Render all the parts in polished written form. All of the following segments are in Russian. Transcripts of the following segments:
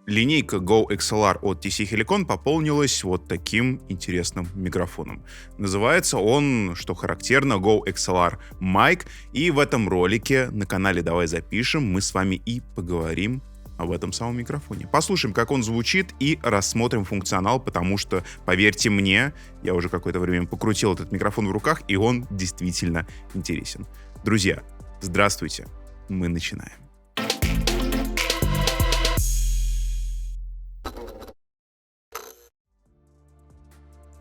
Линейка Go XLR от TC Helicon пополнилась вот таким интересным микрофоном. Называется он, что характерно, Go XLR Mic. И в этом ролике на канале «Давай запишем» мы с вами и поговорим об этом самом микрофоне. Послушаем, как он звучит, и рассмотрим функционал, потому что, поверьте мне, я уже какое-то время покрутил этот микрофон в руках, и он действительно интересен. Друзья, здравствуйте, мы начинаем.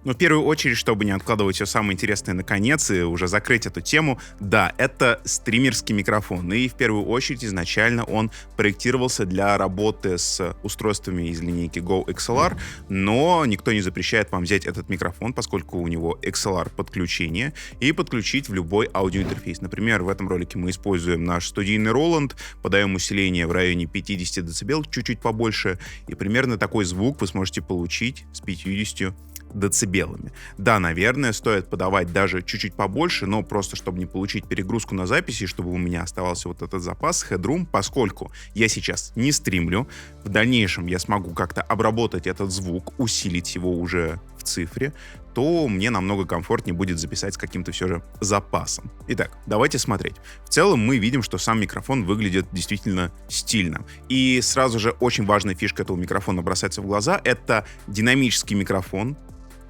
Но в первую очередь, чтобы не откладывать все самое интересное на конец и уже закрыть эту тему, да, это стримерский микрофон. И в первую очередь изначально он проектировался для работы с устройствами из линейки Go XLR, но никто не запрещает вам взять этот микрофон, поскольку у него XLR подключение, и подключить в любой аудиоинтерфейс. Например, в этом ролике мы используем наш студийный Roland, подаем усиление в районе 50 дБ, чуть-чуть побольше, и примерно такой звук вы сможете получить с 50 децибелами. Да, наверное, стоит подавать даже чуть-чуть побольше, но просто чтобы не получить перегрузку на записи, чтобы у меня оставался вот этот запас, headroom, поскольку я сейчас не стримлю, в дальнейшем я смогу как-то обработать этот звук, усилить его уже в цифре, то мне намного комфортнее будет записать с каким-то все же запасом. Итак, давайте смотреть. В целом мы видим, что сам микрофон выглядит действительно стильно. И сразу же очень важная фишка этого микрофона бросается в глаза — это динамический микрофон.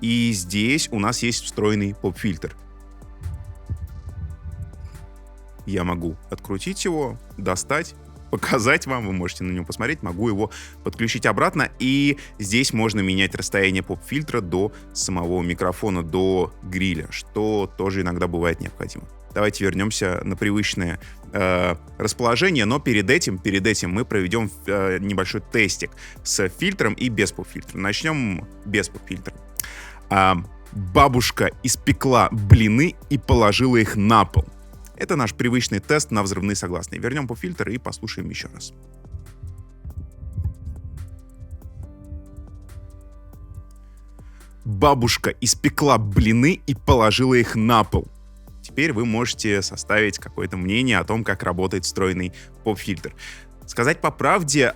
И здесь у нас есть встроенный поп-фильтр. Я могу открутить его, достать, показать вам, вы можете на него посмотреть, могу его подключить обратно, и здесь можно менять расстояние поп-фильтра до самого микрофона, до гриля, что тоже иногда бывает необходимо. Давайте вернемся на привычное расположение, но перед этим мы проведем небольшой тестик с фильтром и без поп-фильтра. Начнем без поп-фильтра. Бабушка испекла блины и положила их на пол. Это наш привычный тест на взрывные согласные. Вернем поп-фильтр и послушаем еще раз. Бабушка испекла блины и положила их на пол. Теперь вы можете составить какое-то мнение о том, как работает встроенный поп-фильтр. Сказать по правде,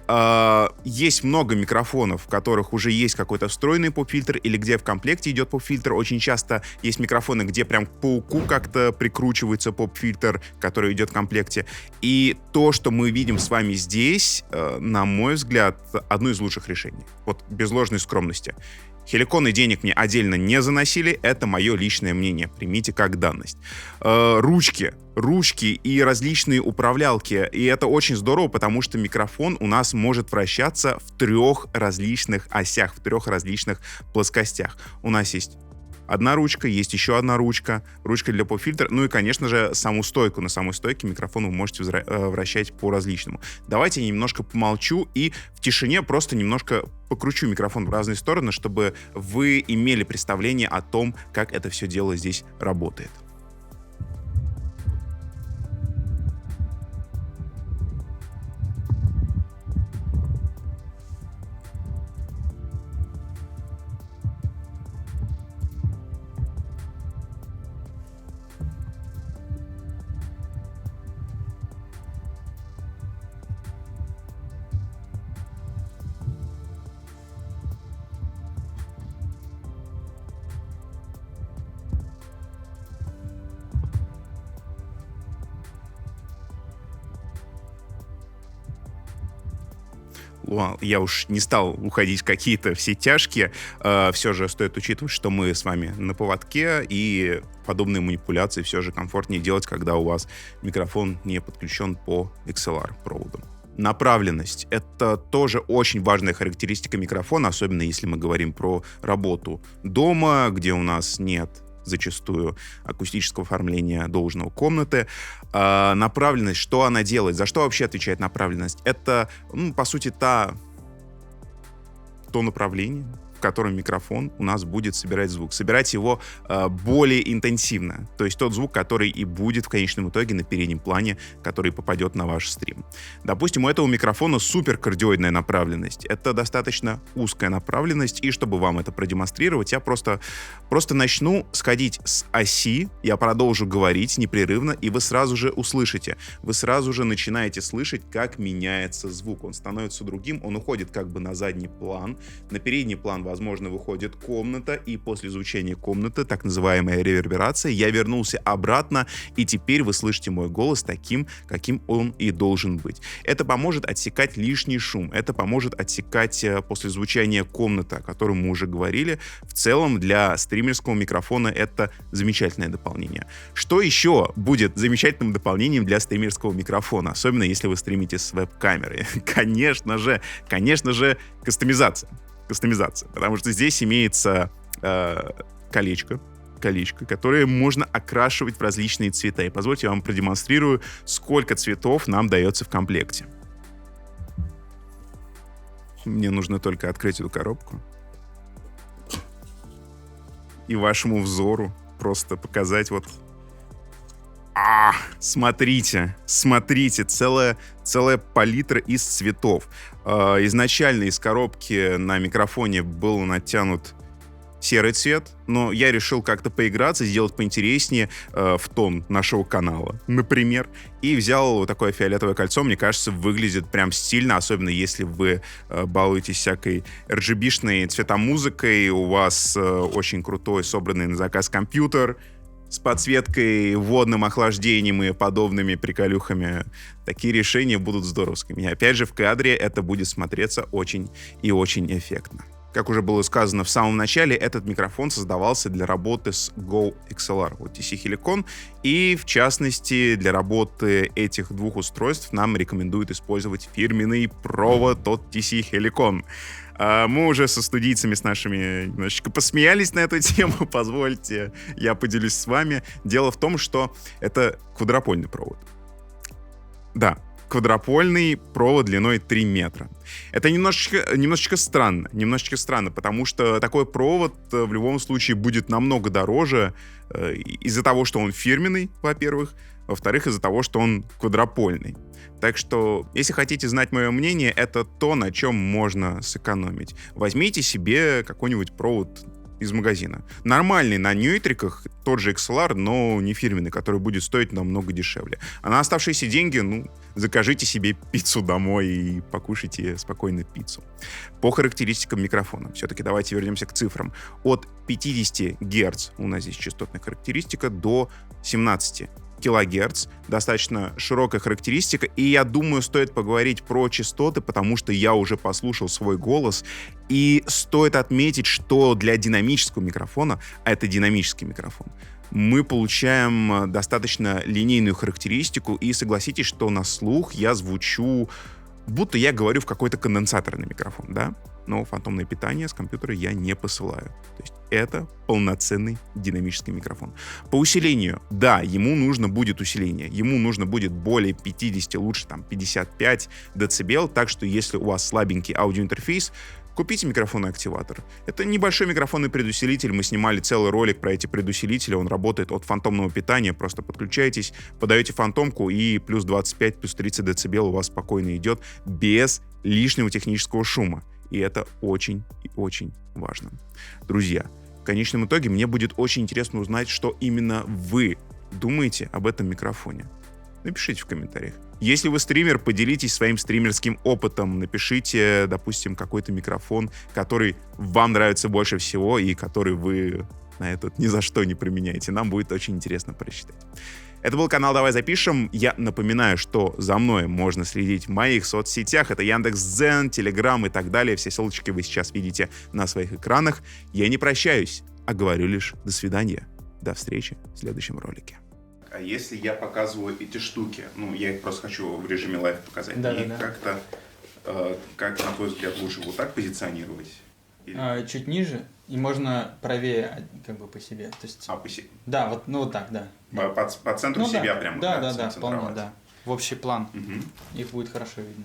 есть много микрофонов, в которых уже есть какой-то встроенный поп-фильтр или где в комплекте идет поп-фильтр. Очень часто есть микрофоны, где прям к пауку как-то прикручивается поп-фильтр, который идет в комплекте. И то, что мы видим с вами здесь, на мой взгляд, одно из лучших решений. Вот без ложной скромности. Helicon денег мне отдельно не заносили, это мое личное мнение, примите как данность. Ручки и различные управлялки, и это очень здорово, потому что микрофон у нас может вращаться в 3 различных осях, в 3 различных плоскостях. У нас есть одна ручка, есть еще одна ручка для поп-фильтра, ну и, конечно же, саму стойку. На самой стойке микрофон вы можете вращать по-различному. Давайте я немножко помолчу и в тишине просто немножко покручу микрофон в разные стороны, чтобы вы имели представление о том, как это все дело здесь работает. Я уж не стал уходить в какие-то все тяжкие. Все же стоит учитывать, что мы с вами на поводке, и подобные манипуляции все же комфортнее делать, когда у вас микрофон не подключен по XLR-проводу. Направленность — это тоже очень важная характеристика микрофона, особенно если мы говорим про работу дома, где у нас нет зачастую акустического оформления должного комнаты. Направленность, что она делает, за что вообще отвечает направленность? Это, по сути, то направление, в котором микрофон у нас будет собирать звук. Собирать его более интенсивно. То есть тот звук, который и будет в конечном итоге на переднем плане, который попадет на ваш стрим. Допустим, у этого микрофона суперкардиоидная направленность. Это достаточно узкая направленность, и чтобы вам это продемонстрировать, я просто начну сходить с оси, я продолжу говорить непрерывно, и вы сразу же услышите. Вы сразу же начинаете слышать, как меняется звук. Он становится другим, он уходит как бы на задний план. На передний план, возможно, выходит комната, и после звучания комнаты, так называемая реверберация, я вернулся обратно, и теперь вы слышите мой голос таким, каким он и должен быть. Это поможет отсекать лишний шум, это поможет отсекать после звучания комната, о котором мы уже говорили. В целом для стримерского микрофона это замечательное дополнение. Что еще будет замечательным дополнением для стримерского микрофона, особенно если вы стримите с веб-камерой? Конечно же, кастомизация, потому что здесь имеется колечко, которое можно окрашивать в различные цвета. И позвольте я вам продемонстрирую, сколько цветов нам дается в комплекте. Мне нужно только открыть эту коробку и вашему взору просто показать вот... Смотрите, целая палитра из цветов. Изначально из коробки на микрофоне был натянут серый цвет, но я решил как-то поиграться, сделать поинтереснее в тон нашего канала, например, и взял вот такое фиолетовое кольцо. Мне кажется, выглядит прям стильно, особенно если вы балуетесь всякой RGB-шной цветомузыкой, у вас очень крутой собранный на заказ компьютер с подсветкой, водным охлаждением и подобными приколюхами. Такие решения будут здоровскими. И опять же, в кадре это будет смотреться очень и очень эффектно. Как уже было сказано в самом начале, этот микрофон создавался для работы с Go XLR от TC Helicon, и в частности для работы этих двух устройств нам рекомендуют использовать фирменный провод от TC Helicon. Мы уже со студийцами с нашими немножечко посмеялись на эту тему, позвольте, я поделюсь с вами. Дело в том, что это квадропольный провод. Да, квадропольный провод длиной 3 метра. Это немножечко странно, потому что такой провод в любом случае будет намного дороже из-за того, что он фирменный, во-первых, во-вторых, из-за того, что он квадропольный. Так что, если хотите знать мое мнение, это то, на чем можно сэкономить. Возьмите себе какой-нибудь провод из магазина. Нормальный на ньюитриках, тот же XLR, но не фирменный, который будет стоить намного дешевле. А на оставшиеся деньги, закажите себе пиццу домой и покушайте спокойно пиццу. По характеристикам микрофона. Все-таки давайте вернемся к цифрам. От 50 Гц у нас здесь частотная характеристика до 17 килогерц. Достаточно широкая характеристика, и я думаю, стоит поговорить про частоты, потому что я уже послушал свой голос, и стоит отметить, что для динамического микрофона, а это динамический микрофон, мы получаем достаточно линейную характеристику, и согласитесь, что на слух я звучу, будто я говорю в какой-то конденсаторный микрофон, да? Но фантомное питание с компьютера я не посылаю. То есть это полноценный динамический микрофон. По усилению, да, ему нужно будет усиление. Ему нужно будет более 50, лучше 55 дБ, так что если у вас слабенький аудиоинтерфейс, купите микрофон-активатор. Это небольшой микрофонный предусилитель. Мы снимали целый ролик про эти предусилители. Он работает от фантомного питания. Просто подключаетесь, подаете фантомку, и плюс 25, плюс 30 дБ у вас спокойно идет без лишнего технического шума. И это очень и очень важно. Друзья, в конечном итоге мне будет очень интересно узнать, что именно вы думаете об этом микрофоне. Напишите в комментариях. Если вы стример, поделитесь своим стримерским опытом. Напишите, допустим, какой-то микрофон, который вам нравится больше всего и который вы на этот ни за что не применяете. Нам будет очень интересно прочитать. Это был канал «Давай запишем». Я напоминаю, что за мной можно следить в моих соцсетях. Это Яндекс.Дзен, Телеграм и так далее. Все ссылочки вы сейчас видите на своих экранах. Я не прощаюсь, а говорю лишь до свидания. До встречи в следующем ролике. А если я показываю эти штуки, я их просто хочу в режиме лайв показать, как-то, как на твой взгляд, лучше вот так позиционировать? Чуть ниже, и можно правее как бы по себе. То есть... по себе? Да, вот так, да. По центру себя прямо? Да, вполне, да. В общий план. Их будет хорошо видно.